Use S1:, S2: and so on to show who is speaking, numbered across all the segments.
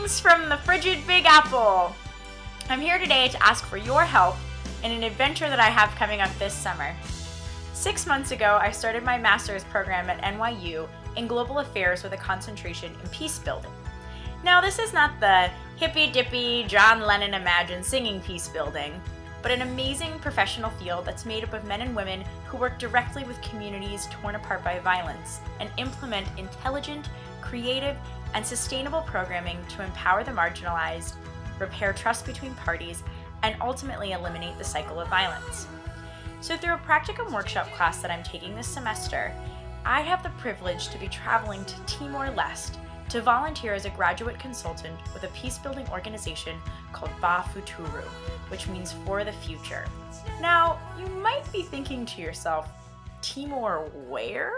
S1: Greetings from the frigid Big Apple! I'm here today to ask for your help in an adventure that I have coming up this summer. 6 months ago, I started my master's program at NYU in Global Affairs with a concentration in peace building. Now, this is not the hippy-dippy John Lennon imagined singing peace building, but an amazing professional field that's made up of men and women who work directly with communities torn apart by violence and implement intelligent, creative, and sustainable programming to empower the marginalized, repair trust between parties, and ultimately eliminate the cycle of violence. So through a practicum workshop class that I'm taking this semester, I have the privilege to be traveling to Timor-Leste to volunteer as a graduate consultant with a peace-building organization called Ba Futuru, which means for the future. Now, you might be thinking to yourself, Timor where?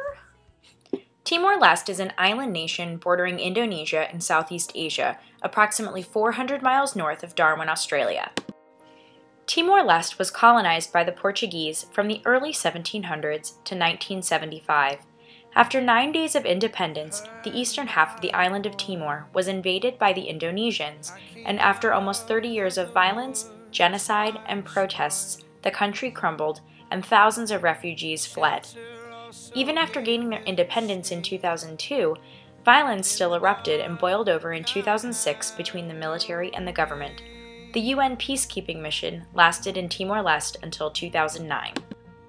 S1: Timor-Leste is an island nation bordering Indonesia and Southeast Asia, approximately 400 miles north of Darwin, Australia. Timor-Leste was colonized by the Portuguese from the early 1700s to 1975. After 9 days of independence, the eastern half of the island of Timor was invaded by the Indonesians, and after almost 30 years of violence, genocide, and protests, the country crumbled and thousands of refugees fled. Even after gaining their independence in 2002, violence still erupted and boiled over in 2006 between the military and the government. The UN peacekeeping mission lasted in Timor-Leste until 2009.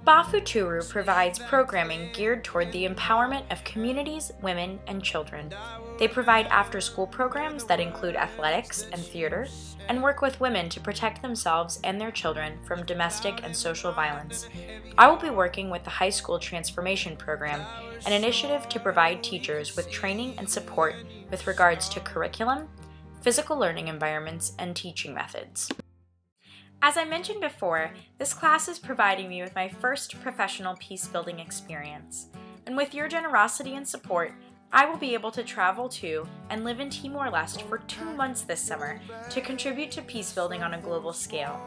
S1: Ba Futuru provides programming geared toward the empowerment of communities, women, and children. They provide after-school programs that include athletics and theater, and work with women to protect themselves and their children from domestic and social violence. I will be working with the High School Transformation Program, an initiative to provide teachers with training and support with regards to curriculum, physical learning environments, and teaching methods. As I mentioned before, this class is providing me with my first professional peace-building experience. And with your generosity and support, I will be able to travel to and live in Timor-Leste for 2 months this summer to contribute to peace building on a global scale.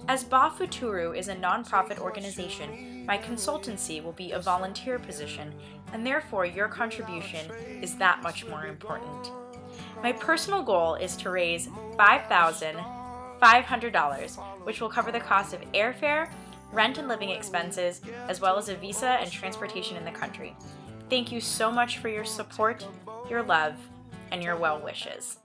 S1: As Ba Futuru is a nonprofit organization, my consultancy will be a volunteer position, and therefore your contribution is that much more important. My personal goal is to raise $5,500, which will cover the cost of airfare, rent and living expenses, as well as a visa and transportation in the country. Thank you so much for your support, your love, and your well wishes.